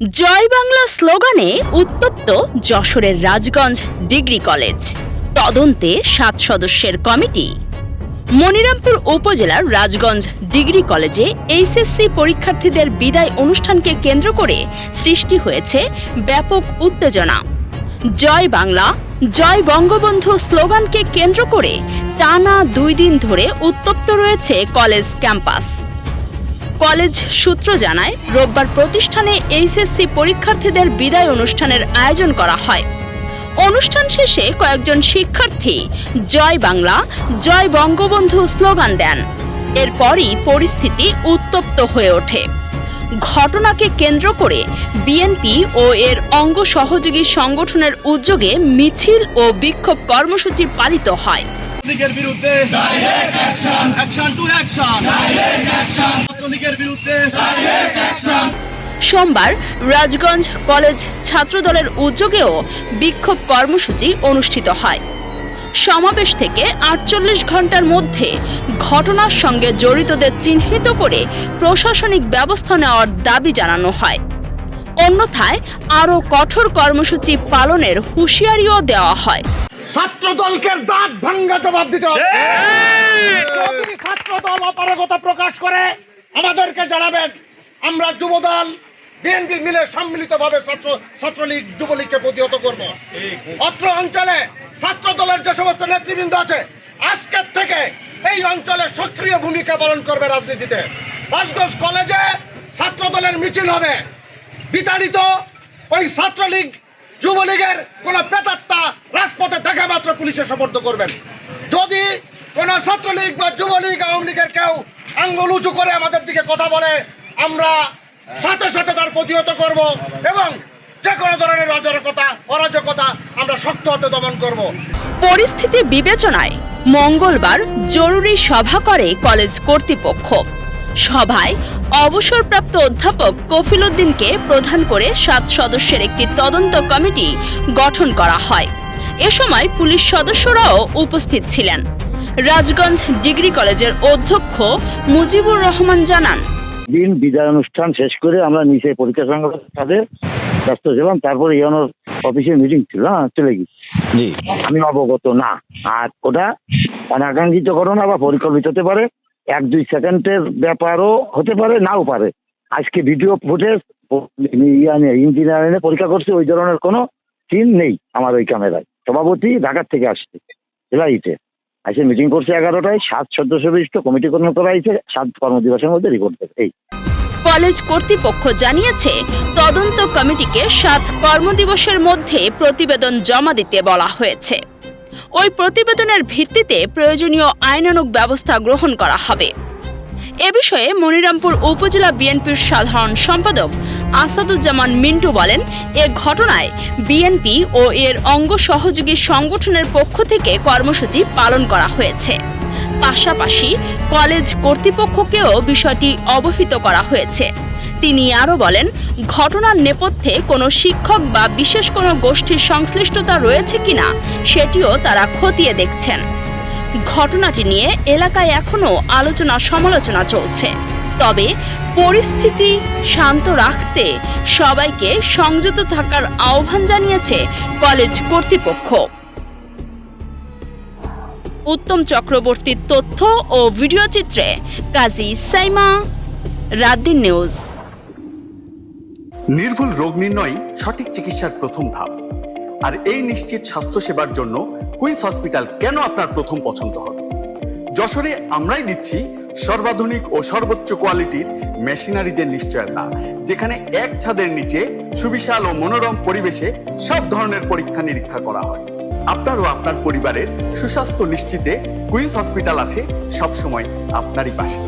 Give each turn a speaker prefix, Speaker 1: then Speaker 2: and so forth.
Speaker 1: জয় বাংলা স্লোগানে উত্তপ্ত যশোরের রাজগঞ্জ ডিগ্রি কলেজ। তদন্তে 7 সদস্যের কমিটি। মনিরামপুর উপজেলার রাজগঞ্জ ডিগ্রি কলেজে এইচএসসি পরীক্ষার্থীদের বিদায় অনুষ্ঠানকে কেন্দ্র করে সৃষ্টি হয়েছে ব্যাপক উত্তেজনা। জয় বাংলা, জয় বঙ্গবন্ধু স্লোগানকে কেন্দ্র করে টানা 2 দিন ধরে উত্তপ্ত রয়েছে কলেজ ক্যাম্পাস। কলেজ সূত্র জানায়, রোববার প্রতিষ্ঠানে এইচএসসি পরীক্ষার্থীদের বিদায় অনুষ্ঠানের আয়োজন করা হয়। অনুষ্ঠান শেষে কয়েকজন শিক্ষার্থী জয় বাংলা, জয় বঙ্গবন্ধু স্লোগান দেন। এরপরই পরিস্থিতি উত্তপ্ত হয়ে ওঠে। ঘটনাকে কেন্দ্র করে বিএনপি ও এর অঙ্গ সহযোগী সংগঠনের উদ্যোগে মিছিল ও বিক্ষোভ কর্মসূচি পালিত হয়।
Speaker 2: লীগের বিরুদ্ধে direct action, action to action, direct action, লীগের বিরুদ্ধে ডাইরেক্ট অ্যাকশন।
Speaker 1: সোমবার রাজগঞ্জ কলেজ ছাত্রদলের উদ্যোগেও বিক্ষোভ কর্মসূচি অনুষ্ঠিত হয়। সমাবেশ থেকে 48 ঘন্টার মধ্যে ঘটনার সঙ্গে জড়িতদের চিহ্নিত করে প্রশাসনিক ব্যবস্থা নেওয়ার দাবি জানানো হয়। অন্যথায় আরও কঠোর কর্মসূচি পালনের হুঁশিয়ারিও দেওয়া হয়।
Speaker 3: ছাত্রদলকে দাঁত ভাঙ্গা জবাব দিতে হবে। যদি ছাত্রদল অপারগতা প্রকাশ করে আমাদেরকে জানাবেন। আমরা যুবদল বিএনপি মিলে সম্মিলিতভাবে ছাত্রলীগ যুবলীগকে প্রতিহত করব। অত্র অঞ্চলে ছাত্রদলের যে সমস্ত নেতৃবৃন্দ আছে আজকের থেকে এই অঞ্চলে সক্রিয় ভূমিকা পালন করবে রাজনীতিতে। রাজগঞ্জ কলেজে ছাত্রদলের মিছিল হবে। বিতাড়িত ওই ছাত্রলীগ যুবলীগের কোন প্রেতাত্মা রাজপথে দেখা মাত্র পুলিশের সোপর্দ করবেন। যদি কোন ছাত্রলীগ বা যুবলীগ আওয়ামী লীগের কেউ আঙ্গুল উঁচু করে আমাদের দিকে কথা বলে, আমরা সাথে সাথে তার প্রতিহত করব এবং যে কোনো ধরনের অরাজকতা আমরা শক্ত হাতে দমন করব।
Speaker 1: পরিস্থিতি বিবেচনায় মঙ্গলবার জরুরি সভা করে কলেজ কর্তৃপক্ষ। সভায় অবসরপ্রাপ্ত অধ্যাপক কফিল উদ্দিনকে প্রধান করে 7 সদস্যের একটি তদন্ত কমিটি গঠন করা হয়। এ সময় পুলিশ সদস্যরাও উপস্থিত ছিলেন। রাজগঞ্জ ডিগ্রি কলেজের অধ্যক্ষ মুজিবুর রহমান জানান,
Speaker 4: দিন বিদায় অনুষ্ঠান শেষ করে আমরা নিচে পরীক্ষা সংগঠনের সাথে ব্যস্ত ছিলাম। তারপরে ইউনোর অফিসে মিটিং ছিল, চলে গেছি। জি, আমি অবগত না। আর ওটা অনাকাঙ্ক্ষিত ঘটনা বা পরিকল্পিত হতে পারে, 1-2 সেকেন্ডের ব্যাপারও হতে পারে, নাও পারে। আজকে ভিডিও ফুটেজ ইঞ্জিনিয়ার এনে পরীক্ষা করছে, ওই ধরনের কোনো সিন নেই আমার ওই ক্যামেরায়। সভাপতি ঢাকার থেকে আসছে এলাইতে এসে মিটিং করছে 11টায়। 7 সদস্য বিশিষ্ট কমিটি গঠন করা হয়েছে। 7 কর্মদিবসের মধ্যে রিপোর্ট দেবে। এই
Speaker 1: কলেজ কর্তৃপক্ষ জানিয়েছে, তদন্ত কমিটিকে 7 কর্মদিবসের মধ্যে প্রতিবেদন জমা দিতে বলা হয়েছে। ওই প্রতিবেদনের ভিত্তিতে প্রয়োজনীয় আইনানুগ ব্যবস্থা গ্রহণ করা হবে। এ বিষয়ে মনিরামপুর উপজেলা বিএনপির সাধারণ সম্পাদক আসাদুজ্জামান মিন্টু বলেন, এ ঘটনায় বিএনপি ও এর অঙ্গ সহযোগী সংগঠনের পক্ষ থেকে কর্মসূচি পালন করা হয়েছে। পাশাপাশি কলেজ কর্তৃপক্ষকেও বিষয়টি অবহিত করা হয়েছে। তিনি আরও বলেন, ঘটনার নেপথ্যে কোনো শিক্ষক বা বিশেষ কোনো গোষ্ঠীর সংশ্লিষ্টতা রয়েছে কিনা সেটিও তারা খতিয়ে দেখছেন। ঘটনাটি নিয়ে এলাকায় এখনও আলোচনা সমালোচনা চলছে। তবে পরিস্থিতি শান্ত রাখতে সবাইকে সংযত থাকার আহ্বান জানিয়েছে কলেজ কর্তৃপক্ষ। উত্তম চক্রবর্তীর তথ্য ও ভিডিও চিত্রে কাজী সাইমা, রাতদিন নিউজ।
Speaker 5: নির্ভুল রোগ নির্ণয় সঠিক চিকিৎসার প্রথম ধাপ। আর এই নিশ্চিত স্বাস্থ্যসেবার জন্য কুইন্স হসপিটাল কেন আপনার প্রথম পছন্দ হবে। যশোরে আমরাই দিচ্ছি সর্বাধুনিক ও সর্বোচ্চ কোয়ালিটির মেশিনারিজের নিশ্চয়তা, যেখানে এক ছাদের নিচে সুবিশাল ও মনোরম পরিবেশে সব ধরনের পরীক্ষা নিরীক্ষা করা হয়। আপনার ও আপনার পরিবারের সুস্বাস্থ্য নিশ্চিতে কুইন্স হসপিটাল আছে সবসময় আপনারই পাশে।